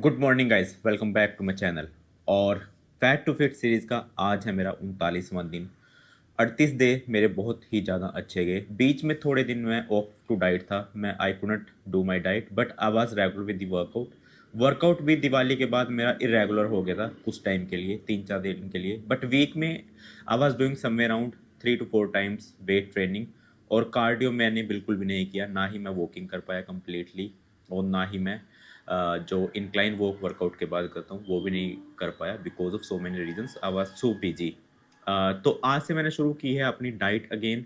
Good morning guys, welcome back to my channel. और fat to fit series का आज है मेरा 39वां दिन। 38 डे मेरे बहुत ही ज़्यादा अच्छे गए। बीच में थोड़े दिन मैं ऑफ टू डाइट था, मैं I couldn't do my diet but I was regular with the workout. Workout भी दिवाली के बाद मेरा इरेगुलर हो गया था कुछ टाइम के लिए, 3-4 दिन के लिए। बट वीक में I was doing somewhere around 3 to 4 times weight training. और कार्डियो मैंने बिल्कुल भी नहीं किया, ना ही मैं वॉकिंग कर पाया कम्प्लीटली, और ना ही मैं जो इंक्लाइन वॉक वर्कआउट के बाद करता हूँ वो भी नहीं कर पाया because of so many reasons. I was so busy. तो आज से मैंने शुरू की है अपनी डाइट अगेन।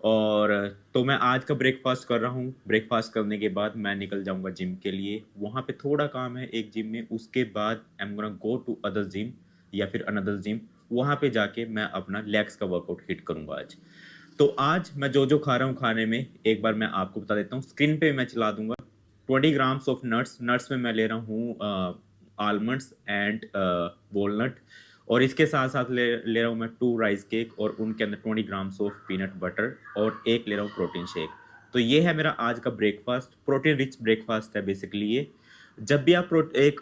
और तो मैं आज का ब्रेकफास्ट कर रहा हूँ। ब्रेकफास्ट करने के बाद मैं निकल जाऊँगा जिम के लिए। वहाँ पे थोड़ा काम है एक जिम में, उसके बाद I am gonna go to other gym या फिर अनदर जिम। वहाँ पे जाके मैं अपना लेग्स का वर्कआउट हिट करूँगा आज। तो आज मैं जो जो खा रहा हूँ खाने में एक बार मैं आपको बता देता हूँ, स्क्रीन पे मैं चला दूंगा। 20 ग्राम्स ऑफ नट्स। नट्स में मैं ले रहा हूँ आलमंड्स एंड वॉलनट। और इसके साथ साथ ले रहा हूँ मैं 2 राइस केक, और उनके अंदर 20 ग्राम्स ऑफ पीनट बटर, और एक ले रहा हूँ प्रोटीन शेक। तो ये है मेरा आज का ब्रेकफास्ट। प्रोटीन रिच ब्रेकफास्ट है बेसिकली ये। जब भी आप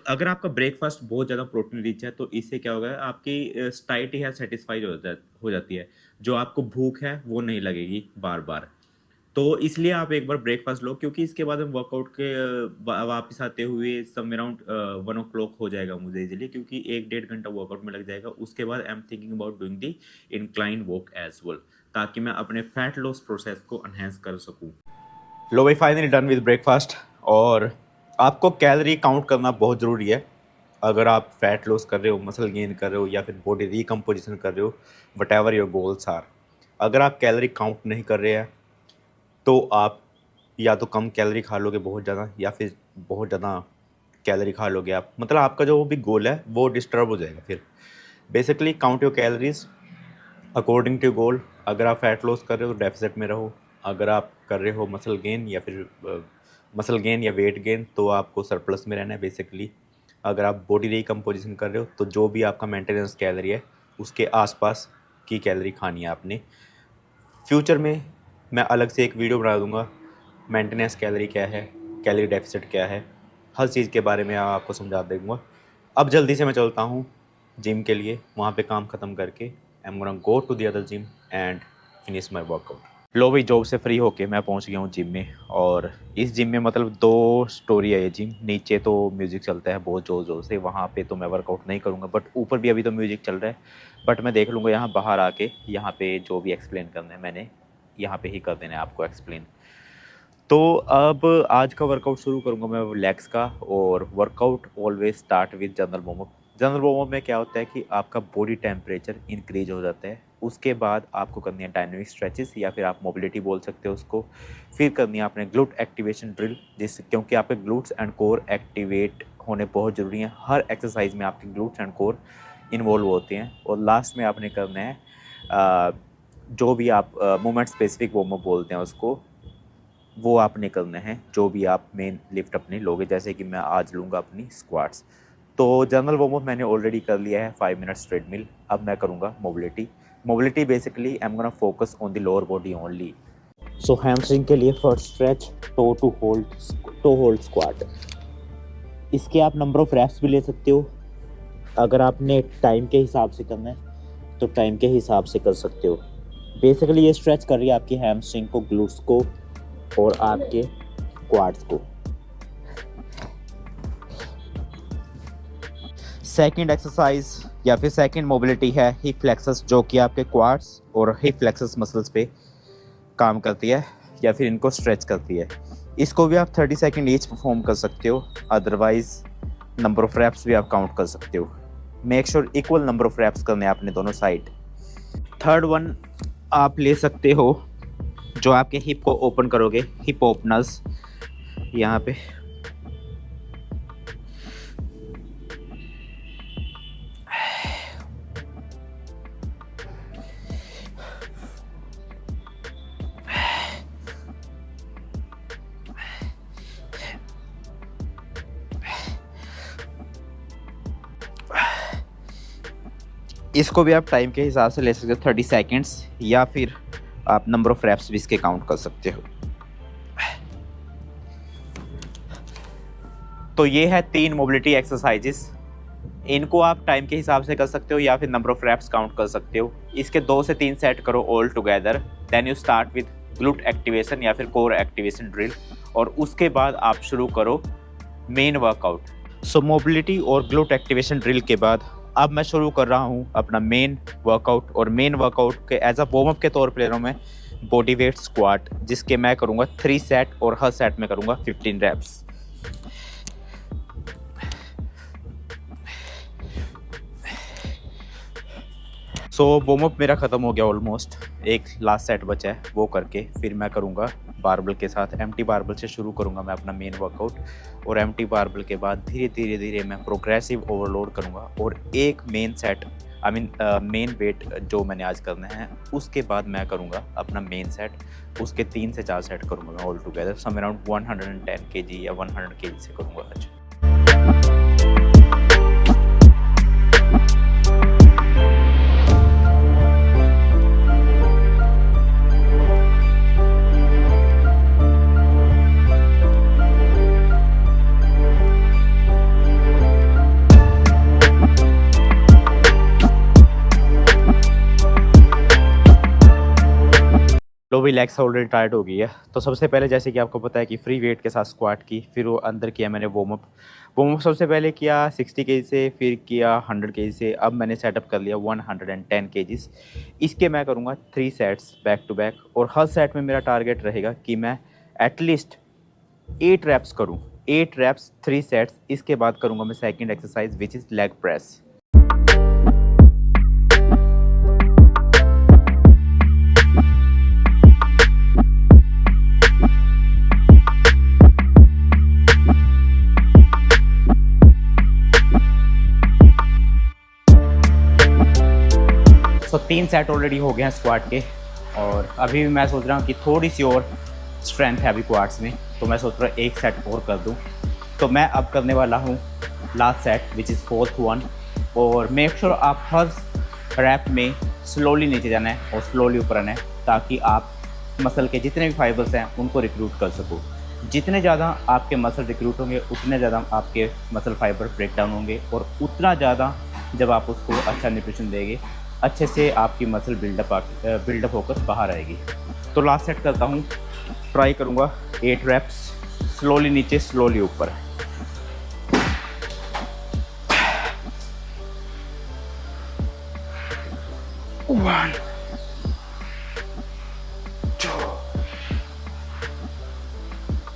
अगर आपका ब्रेकफास्ट बहुत ज़्यादा प्रोटीन रिच है तो इससे क्या होगा, आपकी स्टाइटी है सेटिस्फाइड हो जाती है। जो आपको भूख है वो नहीं लगेगी बार बार। तो इसलिए आप एक बार ब्रेकफास्ट लो, क्योंकि इसके बाद हम वर्कआउट के वापस आते हुए सम अराउंड 1 o'clock हो जाएगा मुझे इजीली, क्योंकि 1-1.5 घंटा वर्कआउट में लग जाएगा। उसके बाद I am thinking about doing the incline walk as well, ताकि मैं अपने फैट लॉस प्रोसेस को एनहेंस कर सकूं। लो भाई, फाइनली डन विद ब्रेकफास्ट। और आपको कैलोरी काउंट करना बहुत ज़रूरी है। अगर आप फैट लॉस कर रहे हो, मसल गेन कर रहे हो, या फिर बॉडी रिकम्पोजिशन कर रहे हो, whatever your goals are, अगर आप कैलोरी काउंट नहीं कर रहे हैं तो आप या तो कम कैलोरी खा लोगे बहुत ज़्यादा, या फिर बहुत ज़्यादा कैलोरी खा लोगे आप। मतलब आपका जो भी गोल है वो डिस्टर्ब हो जाएगा फिर। Basically count your calories according to goal. अगर आप फैट लॉस कर रहे हो डेफिसिट में रहो। अगर आप कर रहे हो मसल गेन या फिर मसल गेन या वेट गेन तो आपको सरप्लस में रहना है बेसिकली। अगर आप बॉडी रिकम्पोजिशन कर रहे हो तो जो भी आपका मेंटेनेंस कैलोरी है उसके आसपास की कैलोरी खानी है आपने। फ्यूचर में मैं अलग से एक वीडियो बना दूंगा, मेंटेनेंस कैलोरी क्या है, कैलोरी डेफिसिट क्या है, हर चीज़ के बारे में आपको समझा दूंगा। अब जल्दी से मैं चलता हूँ जिम के लिए, वहाँ पे काम ख़त्म करके I am gonna go to the other gym and finish my workout. लो भाई, जॉब से फ्री होके मैं पहुंच गया हूँ जिम में। और इस जिम में मतलब दो स्टोरी है ये जिम। नीचे तो म्यूज़िक चलता है बहुत ज़ोर ज़ोर से, वहाँ पे तो मैं वर्कआउट नहीं करूँगा, बट ऊपर भी अभी तो म्यूज़िक चल रहा है। बट मैं देख लूँगा यहाँ बाहर आके, यहाँ पे जो भी एक्सप्लेन करना है मैंने यहाँ पे ही कर देना है आपको एक्सप्लेन। तो अब आज का वर्कआउट शुरू करूँगा मैं लेग्स का। और workout always start with general warm up. General warm up में क्या होता है कि आपका बॉडी टेम्परेचर इंक्रीज हो जाता है। उसके बाद आपको करनी है डायनामिक स्ट्रेचेस, या फिर आप मोबिलिटी बोल सकते हो उसको। फिर करनी है आपने ग्लूट एक्टिवेशन ड्रिल, जिससे क्योंकि आपके ग्लूट्स एंड कोर एक्टिवेट होने बहुत ज़रूरी हैं। हर एक्सरसाइज में आपके ग्लूट्स एंड कोर इन्वॉल्व होते हैं। और लास्ट में आपने करना है जो भी आप मोमेंट स्पेसिफिक वार्म अप बोलते हैं उसको, वो आपने करना है जो भी आप मेन लिफ्ट अपनी लोगे। जैसे कि मैं आज लूँगा अपनी स्क्वाट्स। तो जनरल वार्म अप मैंने ऑलरेडी कर लिया है 5 मिनट्स ट्रेडमिल। अब मैं करूँगा mobility. Mobility basically I am gonna focus on the lower body only. So hamstring के लिए first stretch toe hold squat. इसके आप नंबर ऑफ रेप्स भी ले सकते हो। अगर आपने टाइम के हिसाब से करना है तो टाइम के हिसाब से कर सकते हो। बेसिकली ये स्ट्रेच कर रही है आपकी हैमस्ट्रिंग को, ग्लूट्स को और आपके क्वाड्स को। सेकंड एक्सरसाइज या फिर सेकंड मोबिलिटी है हिप फ्लेक्सस, जो कि आपके क्वाड्स और हिप फ्लेक्सस मसल्स पे काम करती है या फिर इनको स्ट्रेच करती है। इसको भी आप 30 सेकंड ईच परफॉर्म कर सकते हो। अदरवाइज नंबर ऑफ रैप्स भी आप काउंट कर सकते हो। Make sure equal number of reps करने हैं आपने दोनों साइड। थर्ड वन आप ले सकते हो जो आपके हिप को ओपन करोगे, हिप ओपनर्स यहाँ पे। इसको भी आप टाइम के हिसाब से ले सकते हो, 30 सेकेंड्स, या फिर आप नंबर ऑफ रैप्स भी इसके काउंट कर सकते हो। तो ये है 3 मोबिलिटी एक्सरसाइजेस। इनको आप टाइम के हिसाब से कर सकते हो या फिर नंबर ऑफ रैप्स काउंट कर सकते हो। इसके 2 से 3 सेट करो all together, then you start with glute activation या फिर कोर एक्टिवेशन ड्रिल, और उसके बाद आप शुरू करो मेन वर्कआउट। सो मोबिलिटी और ग्लूट एक्टिवेशन ड्रिल के बाद अब मैं शुरू कर रहा हूँ अपना मेन वर्कआउट, और मेन वर्कआउट के एज अ वार्म अप के तौर पर ले रहा हूँ मैं बॉडी वेट स्क्वाट, जिसके मैं करूँगा 3 सेट और हर सेट में करूँगा 15 रैप्स। सो वार्म अप मेरा ख़त्म हो गया ऑलमोस्ट, एक लास्ट सेट बचा है, वो करके फिर मैं करूँगा बारबल के साथ। एम्प्टी बारबल से शुरू करूँगा मैं अपना मेन वर्कआउट, और एम्प्टी बारबल के बाद धीरे धीरे मैं प्रोग्रेसिव ओवरलोड करूँगा, और एक मेन सेट मेन वेट जो मैंने आज करना है उसके बाद मैं करूँगा अपना मेन सेट, उसके 3 से 4 सेट करूँगा मैं all together, some around 110 kg या 100 kg से करूँगा आज। लोअर लेग्स ऑलरेडी टायर्ड हो गई है, तो सबसे पहले जैसे कि आपको पता है कि फ्री वेट के साथ स्क्वाट की, फिर वो अंदर किया मैंने वार्म अप सबसे पहले किया 60 kg से, फिर किया 100 kg से, अब मैंने सेटअप कर लिया 110 kg। इसके मैं करूँगा 3 सेट्स बैक टू बैक, और हर सेट में मेरा टारगेट रहेगा कि मैं एटलीस्ट 8 रैप्स करूँ, 8 रैप्स 3 सेट्स। इसके बाद करूँगा मैं second exercise which is leg press. तो 3 सेट ऑलरेडी हो गए हैं स्क्वाट के, और अभी मैं सोच रहा हूँ कि थोड़ी सी और स्ट्रेंथ है अभी क्वाड्स में, तो मैं सोच रहा हूँ 1 सेट और कर दूँ। तो मैं अब करने वाला हूँ last set which is 4th one, और मेक श्योर आप हर रैप में स्लोली नीचे जाना है और स्लोली ऊपर आना है, ताकि आप मसल के जितने भी फाइबर्स हैं उनको रिक्रूट कर सको। जितने ज़्यादा आपके मसल रिक्रूट होंगे उतने ज़्यादा आपके मसल फाइबर ब्रेक डाउन होंगे, और उतना ज़्यादा जब आप उसको अच्छा न्यूट्रिशन देंगे, अच्छे से आपकी मसल बिल्डअप होकर बाहर आएगी। तो लास्ट सेट करता हूँ, ट्राई करूँगा 8 रैप्स, स्लोली नीचे स्लोली ऊपर। One, 2,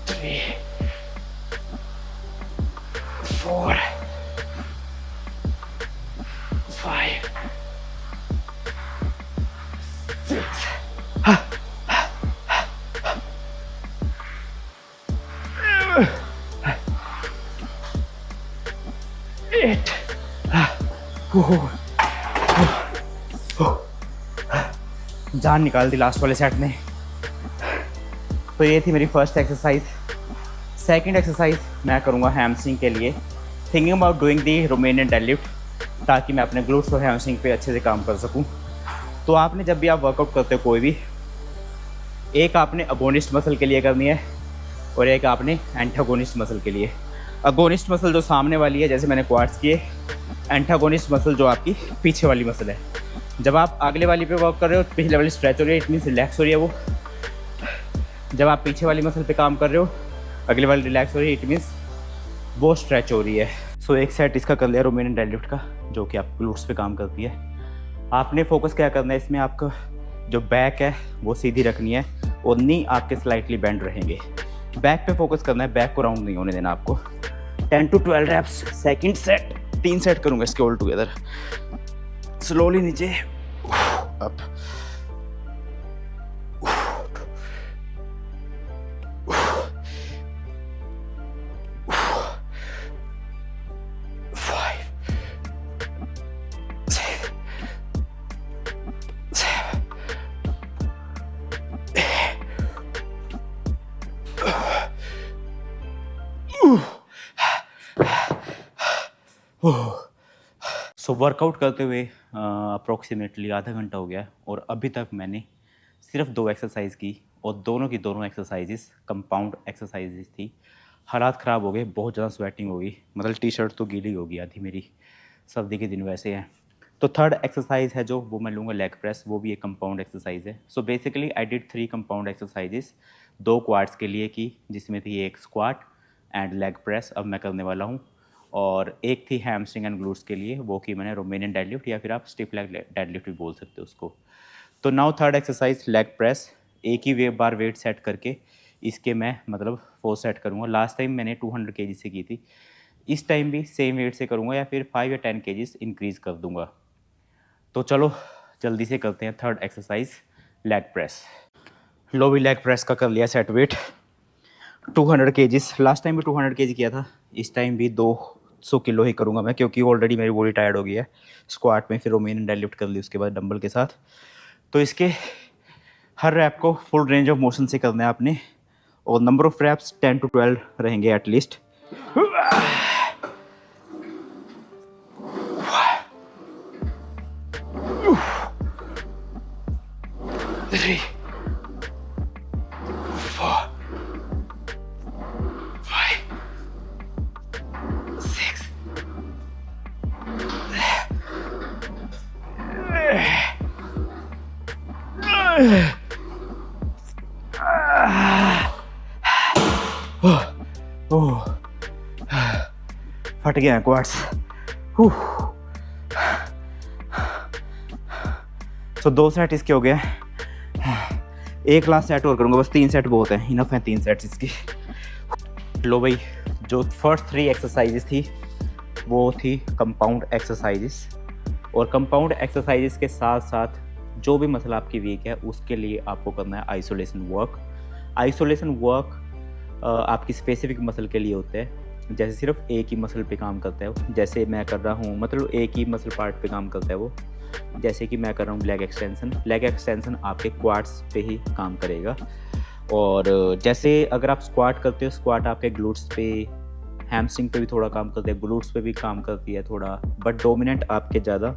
3, 4, 5, 6, 8। जान निकाल दी लास्ट वाले सेट में। तो ये थी मेरी फर्स्ट एक्सरसाइज। सेकंड एक्सरसाइज मैं करूँगा हैमस्ट्रिंग के लिए, thinking about doing the Romanian deadlift, ताकि मैं अपने ग्लूट्स और हैमस्ट्रिंग पे अच्छे से काम कर सकूँ। तो आपने जब भी आप वर्कआउट करते हो कोई भी, एक आपने अगोनिस्ट मसल के लिए करनी है और एक आपने एंटागोनिस्ट मसल के लिए। अगोनिस्ट मसल जो सामने वाली है, जैसे मैंने क्वाड्स किए, एंटागोनिस्ट मसल जो आपकी पीछे वाली मसल है। जब आप अगले वाली पे वर्क कर रहे हो तो पिछले वाली स्ट्रेच हो रही है, इट मीन्स रिलैक्स हो रही है वो। जब आप पीछे वाली मसल पे काम कर रहे हो, अगले वाली रिलैक्स हो रही है, इट मीन्स वो स्ट्रेच हो रही है। सो एक सेट इसका कर लिया रोमेनियन डेडलिफ्ट का, जो कि आप ग्लूट्स पे काम करती है। आपने फोकस क्या करना है इसमें, आपका जो बैक है वो सीधी रखनी है और नी आपके स्लाइटली बेंड रहेंगे। बैक पे फोकस करना है, बैक को राउंड नहीं होने देना आपको। 10 to 12 reps, second set 3 set करूँगा इसके ऑल टुगेदर। स्लोली नीचे अप, 5, 6, 7, 8। सो वर्कआउट करते हुए अप्रोक्सीमेटली आधा घंटा हो गया, और अभी तक मैंने सिर्फ 2 एक्सरसाइज की, और दोनों की दोनों एक्सरसाइजेस कंपाउंड एक्सरसाइजेस थी। हालात ख़राब हो गए, बहुत ज़्यादा स्वेटिंग हो गई, मतलब टी शर्ट तो गीली हो गई आधी मेरी, सर्दी के दिन वैसे हैं। तो थर्ड एक्सरसाइज है जो वो मैं लूँगा लेग प्रेस, वो भी एक कंपाउंड एक्सरसाइज है। So basically I did 3 compound exercises, 2 quads के लिए की जिसमें थी एक स्क्वाट एंड लेग प्रेस अब मैं करने वाला हूँ, और एक थी हैमस्ट्रिंग एंड ग्लूट्स के लिए, वो की मैंने रोमेनियन डेडलिफ्ट या फिर आप स्टिफ लेग डेडलिफ्ट भी बोल सकते हो उसको। तो now third exercise leg press, एक ही बार वेट सेट करके इसके मैं मतलब 4 सेट करूँगा। लास्ट टाइम मैंने 200 केजी से की थी, इस टाइम भी सेम वेट से करूँगा या फिर 5 या 10 केजीस इंक्रीज़ कर दूँगा। तो चलो जल्दी से करते हैं थर्ड एक्सरसाइज लेग प्रेस। लो भी लेग प्रेस का कर लिया set weight 200 kgs. Last time भी 200 केजी किया था, इस टाइम भी 200 किलो ही करूँगा मैं, क्योंकि ऑलरेडी मेरी बॉडी टायर्ड हो गई है स्क्वाट में, फिर रोमेनियन डेडलिफ्ट कर ली उसके बाद डंबल के साथ। तो इसके हर रैप को फुल रेंज ऑफ मोशन से करना है आपने, और नंबर ऑफ रैप्स 10 to 12 रहेंगे एटलीस्ट। Three, 4, 5, 6, फट गया क्वाड्स। तो 2 सेट इसके हो गए, एक लास्ट सेट और करूँगा, बस 3 सेट बहुत है, इनफ है 3 सेट्स इसकी। लो भाई, जो फर्स्ट 3 एक्सरसाइजेस थी वो थी कंपाउंड एक्सरसाइजेस, और कंपाउंड एक्सरसाइजेस के साथ साथ जो भी मसल आपकी वीक है उसके लिए आपको करना है आइसोलेशन वर्क। आइसोलेशन वर्क आपकी स्पेसिफिक मसल के लिए होते हैं, जैसे सिर्फ एक ही मसल पे काम करता है वो, जैसे मैं कर रहा हूँ, मतलब एक ही मसल पार्ट पे काम करता है वो, जैसे कि मैं कर रहा हूँ लेग एक्सटेंशन। लेग एक्सटेंशन आपके क्वाड्स पे ही काम करेगा, और जैसे अगर आप स्क्वाट करते हो, स्क्वाट आपके ग्लूट्स पे, हैमस्ट्रिंग पे भी थोड़ा काम करते हैं, ग्लूट्स पे भी काम करती है थोड़ा, बट डोमिनेंट आपके ज़्यादा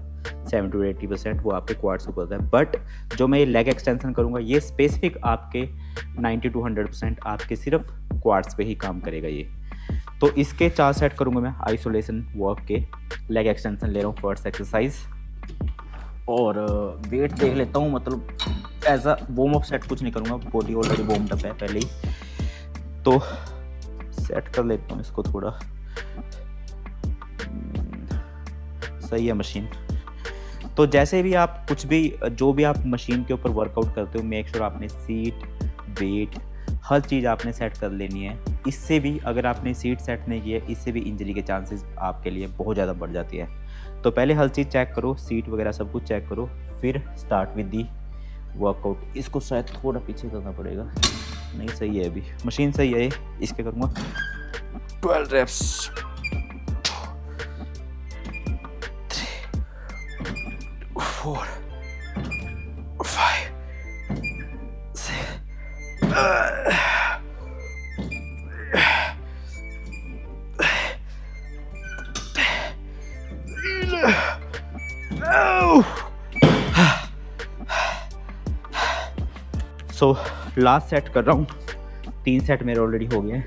70 to 80% वो आपके क्वाड्स को करता है। बट जो मैं ये लेग एक्सटेंशन करूँगा ये स्पेसिफिक आपके 90 to 100% आपके सिर्फ क्वाड्स पे ही काम करेगा ये। तो इसके 4 सेट करूँगा मैं आइसोलेशन वर्क के। लेग एक्सटेंशन ले रहा हूँ फर्स्ट एक्सरसाइज, और वेट देख लेता हूँ, मतलब ऐसा वार्म अप सेट कुछ नहीं करूँगा, बॉडी ऑलरेडी वार्म अप है पहले ही, तो सेट कर लेता हूँ इसको थोड़ा। सही है मशीन। तो जैसे भी आप कुछ भी जो भी आप मशीन के ऊपर वर्कआउट करते हो, मेक श्योर आपने सीट, वेट, हर चीज़ आपने सेट कर लेनी है। इससे भी अगर आपने सीट सेट नहीं की है, इससे भी इंजरी के चांसेस आपके लिए बहुत ज़्यादा बढ़ जाती है। तो पहले हर चीज़ चेक करो, सीट वगैरह सब कुछ चेक करो, फिर स्टार्ट विद दी वर्कआउट। इसको शायद थोड़ा पीछे करना पड़ेगा, नहीं सही है अभी, मशीन सही है। इसके करूँगा 12 reps, 4, 5, 6, सो लास्ट सेट कर रहा हूँ, 3 सेट मेरे ऑलरेडी हो गए हैं।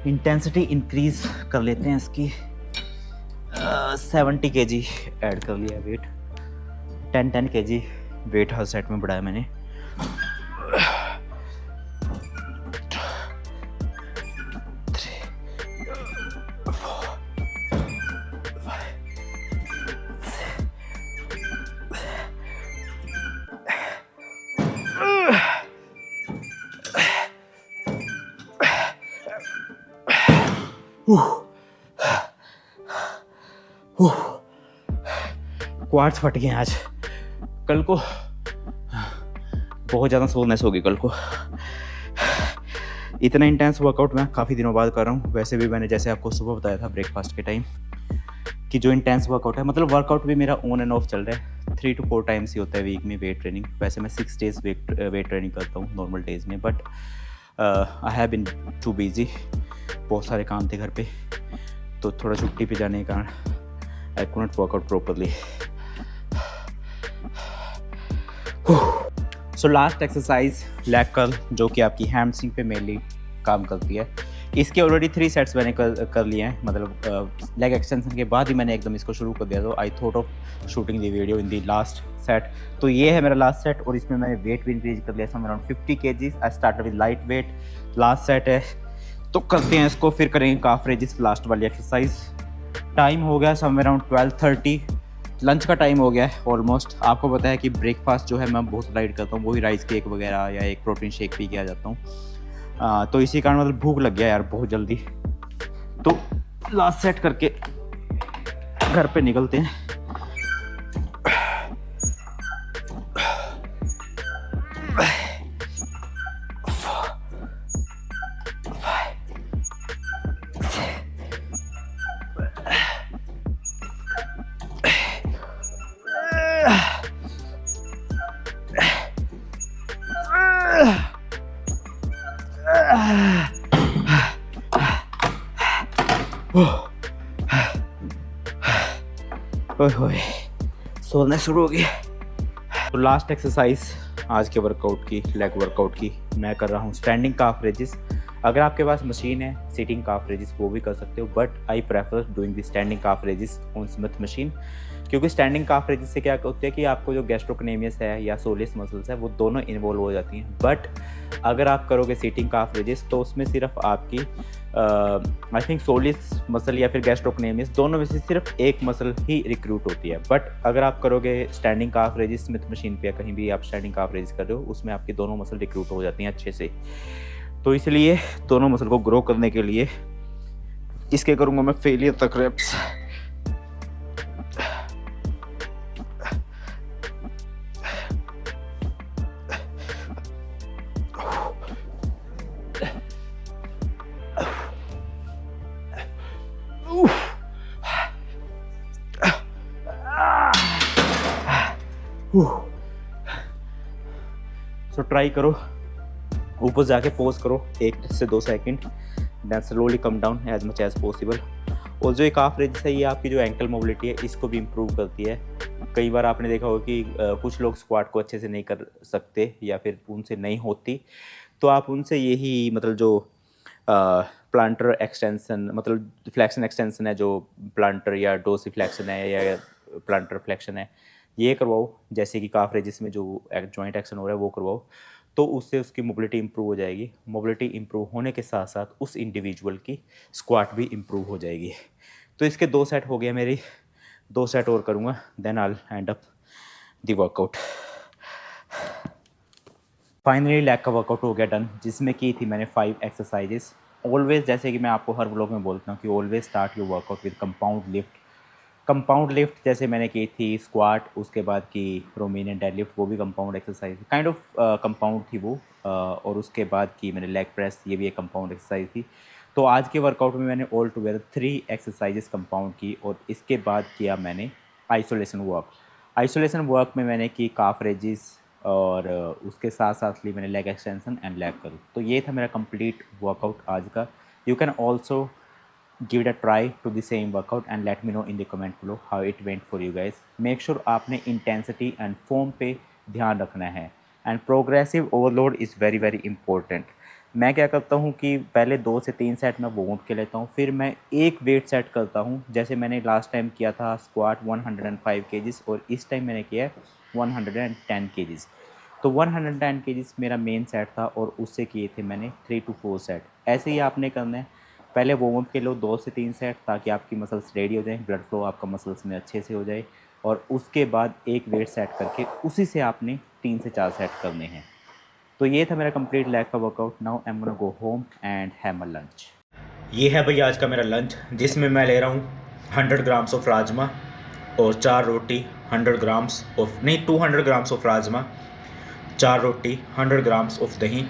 इंटेंसिटी इंक्रीज कर लेते हैं इसकी, 70 kg ऐड कर लिया वेट, 10 kg वेट हर सेट में बढ़ाया मैंने। क्वाड्स फट गए आज, कल को बहुत ज़्यादा सोलनेस होगी कल को। इतना इंटेंस वर्कआउट मैं काफ़ी दिनों बाद कर रहा हूँ। वैसे भी मैंने जैसे आपको सुबह बताया था ब्रेकफास्ट के टाइम कि जो इंटेंस वर्कआउट है, मतलब वर्कआउट भी मेरा ऑन एंड ऑफ चल रहा है, 3 to 4 टाइम्स ही होता है वीक में वेट ट्रेनिंग। वैसे मैं 6 days वेट ट्रेनिंग करता हूँ नॉर्मल डेज में, but I have been too busy, बहुत सारे काम थे घर पे, तो थोड़ा छुट्टी पे जाने के कारण I could not workout properly. So last exercise leg curl, जो कि आपकी हैमस्ट्रिंग पे मेनली काम करती है। इसके ऑलरेडी 3 सेट्स मैंने कर लिए हैं, मतलब लेग एक्सटेंशन के बाद ही मैंने एकदम इसको शुरू कर दिया। तो I thought of shooting the video in the last set. तो ये है मेरा लास्ट सेट और इसमें मैंने वेट भी इंक्रीज कर लिया some around 50 kg। I started with light weight. Last set है तो करते हैं इसको, फिर करेंगे काफ रेजिस लास्ट वाली एक्सरसाइज। टाइम हो गया सम अराउंड 12:30, लंच का टाइम हो गया है ऑलमोस्ट। आपको पता है कि ब्रेकफास्ट जो है मैं बहुत लाइट करता हूँ, वही राइस केक वगैरह या एक प्रोटीन शेक पी के आ जाता हूँ। तो इसी कारण मतलब भूख लग गया यार बहुत जल्दी। तो लास्ट सेट करके घर पे निकलते हैं। ओए सोना शुरू हो गया। तो लास्ट एक्सरसाइज आज के वर्कआउट की, लेग वर्कआउट की, मैं कर रहा हूँ स्टैंडिंग काफ रेजिस। अगर आपके पास मशीन है सिटिंग काफ रेजिस वो भी कर सकते हो, but I prefer doing the standing calf raises on Smith machine. क्योंकि स्टैंडिंग काफ रेजिस से क्या होता है कि आपको जो गैस्ट्रोक्नेमियस है या सोलियस मसल्स है वो दोनों इन्वॉल्व हो जाती हैं। बट अगर आप करोगे सिटिंग काफ रेजिस तो उसमें सिर्फ आपकी आई थिंक सोलियस मसल या फिर गैस्ट्रोक्नेमियस दोनों में से सिर्फ एक मसल ही रिक्रूट होती है। बट अगर आप करोगे स्टैंडिंग काफ रेजिस स्मिथ मशीन पे या कहीं भी आप स्टैंडिंग काफ रेजिस कर रहे हो, उसमें आपकी दोनों मसल रिक्रूट हो जाती हैं अच्छे से। तो इसलिए दोनों मसल को ग्रो करने के लिए इसके करूँगा मैं फेलियर तक रेप्स। सो ट्राई करो, ऊपर जाके पोज करो 1 से 2 second, then slowly come down as much as possible. और जो एक काफ रेजिस है ये आपकी जो एंकल मोबिलिटी है इसको भी इम्प्रूव करती है। कई बार आपने देखा होगा कि कुछ लोग स्क्वाट को अच्छे से नहीं कर सकते या फिर उनसे नहीं होती, तो आप उनसे यही मतलब जो प्लांटर एक्सटेंशन, मतलब फ्लैक्शन एक्सटेंशन है, जो प्लांटर या डोसी फ्लैक्शन है या प्लांटर फ्लैक्शन है, ये करवाओ। जैसे कि काफ रेजिस में जो जॉइंट एक्शन हो रहा है वो करवाओ, तो उससे उसकी मोबिलिटी इंप्रूव हो जाएगी। मोबिलिटी इंप्रूव होने के साथ साथ उस इंडिविजुअल की स्क्वाट भी इंप्रूव हो जाएगी। तो इसके 2 सेट हो गए मेरी, 2 सेट और करूँगा, then I will end up the workout. Finally leg का वर्कआउट हो गया डन, जिसमें की थी मैंने 5 एक्सरसाइजेस। ऑलवेज जैसे कि मैं आपको हर व्लॉग में बोलता हूँ कि always start your workout with compound lift. Compound lift जैसे मैंने की थी स्क्वाट, उसके बाद की रोमेनियन डेड लिफ्ट, वो भी compound exercise kind of compound थी वो। और उसके बाद की मैंने लेग प्रेस, ये भी एक कंपाउंड एक्सरसाइज थी। तो आज के वर्कआउट में मैंने ऑल टुगेदर 3 एक्सरसाइजेस कंपाउंड की और इसके बाद किया मैंने आइसोलेशन वर्क। आइसोलेशन वर्क में मैंने की काफ रेजिस और उसके साथ साथ ली मैंने leg extension and leg curl. तो ये था मेरा कंप्लीट वर्कआउट आज का। You can also give it a try to the same workout and let me know in the comment below how it went for you guys. Make sure आपने intensity and form पे ध्यान रखना है and progressive overload is very very important. मैं क्या करता हूँ कि पहले 2 से 3 सेट मैं वार्म अप के लेता हूँ, फिर मैं एक वेट सेट करता हूँ। जैसे मैंने लास्ट टाइम किया था स्क्वाट 105 kgs और इस टाइम मैंने किया है 110 kgs। तो 110 kgs मेरा मेन सेट था और उससे किए थे मैंने 3 to 4 सेट। ऐसे ही आपने करना है, पहले वार्म अप के लो 2 से 3 सेट ताकि आपकी मसल्स रेडी हो जाएं, ब्लड फ्लो आपका मसल्स में अच्छे से हो जाए, और उसके बाद एक वेट सेट करके उसी से आपने 3 से 4 सेट करने हैं। तो ये था मेरा कंप्लीट लेग का workout. Now I am gonna go home and have my lunch. ये है भैया आज का मेरा लंच, जिसमें मैं ले रहा हूँ 100 ग्राम्स ऑफ राजमा और 4 रोटी, 100 ग्राम्स ऑफ नहीं 200 grams of rajma, 4 roti, 100 grams of दही।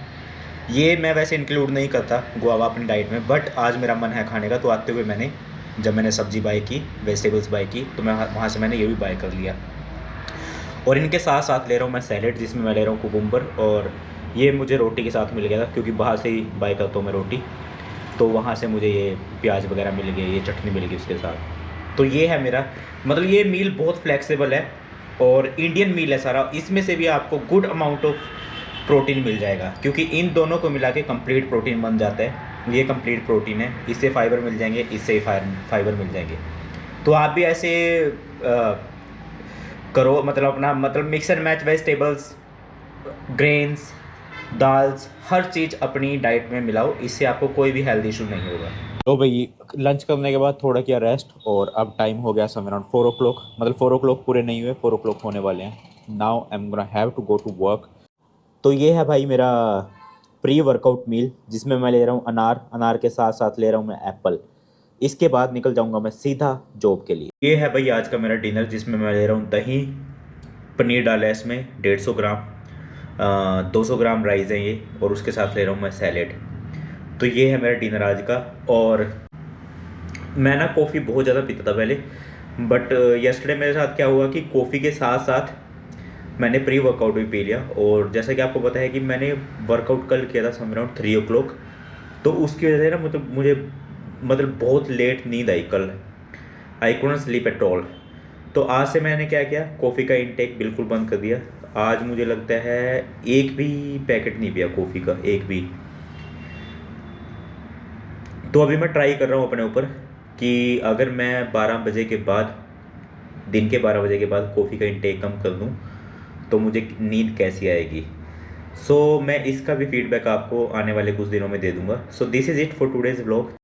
ये मैं वैसे इंक्लूड नहीं करता गुआवा अपनी डाइट में, बट आज मेरा मन है खाने का, तो आते हुए जब मैंने सब्ज़ी बाय की, वेजिटेबल्स बाय की, तो मैं वहाँ से मैंने ये भी बाय कर लिया। और इनके साथ साथ ले रहा हूँ मैं सैलेड, जिसमें मैं ले रहा हूँ कुकुम्बर, और ये मुझे रोटी के साथ मिल गया था क्योंकि बाहर से ही बाय करता हूँ मैं रोटी, तो वहाँ से मुझे ये प्याज वगैरह मिल गए, ये चटनी मिल गई उसके साथ। तो ये है मेरा, मतलब ये मील बहुत फ्लेक्सिबल है और इंडियन मील है सारा। इसमें से भी आपको गुड अमाउंट ऑफ प्रोटीन मिल जाएगा क्योंकि इन दोनों को मिला के कंप्लीट प्रोटीन बन जाता है। ये कंप्लीट प्रोटीन है, इससे फाइबर मिल जाएंगे, इससे फाइबर मिल जाएंगे। तो आप भी ऐसे करो, मतलब अपना मतलब mix and match vegetables, grains, dals, हर चीज़ अपनी डाइट में मिलाओ, इससे आपको कोई भी हेल्थ इशू नहीं होगा। तो भाई लंच करने के बाद थोड़ा किया रेस्ट, और अब टाइम हो गया समवेयर अराउंड 4 o'clock, मतलब 4 o'clock पूरे नहीं हुए, 4 o'clock होने वाले हैं। Now I am gonna have to go to work. तो ये है भाई मेरा प्री वर्कआउट मील, जिसमें मैं ले रहा हूँ अनार के साथ साथ ले रहा हूँ मैं एप्पल। इसके बाद निकल जाऊँगा मैं सीधा जॉब के लिए। ये है भाई आज का मेरा डिनर, जिसमें मैं ले रहा हूँ दही, पनीर डाला है इसमें 150 ग्राम, 200 ग्राम राइस है ये, और उसके साथ ले रहा हूँ मैं सैलेड। तो ये है मेरा डिनर आज का। और मैं ना कॉफ़ी बहुत ज़्यादा पीता था पहले, बट यस्टरडे मेरे साथ क्या हुआ कि कॉफ़ी के साथ साथ मैंने प्री वर्कआउट भी पी लिया। और जैसा कि आपको पता है कि मैंने वर्कआउट कल किया था समवेयर अराउंड 3 o'clock, तो उसकी वजह से ना मुझे बहुत लेट नींद आई कल। I couldn't sleep at all. तो आज से मैंने क्या किया, कॉफ़ी का इंटेक बिल्कुल बंद कर दिया। आज मुझे लगता है एक भी पैकेट नहीं पिया कॉफ़ी का, एक भी। तो अभी मैं ट्राई कर रहा हूँ अपने ऊपर कि अगर मैं 12 बजे के बाद, दिन के 12 बजे के बाद कॉफ़ी का इंटेक कम कर दूँ तो मुझे नींद कैसी आएगी। सो मैं इसका भी फीडबैक आपको आने वाले कुछ दिनों में दे दूँगा। So this is it for today's vlog.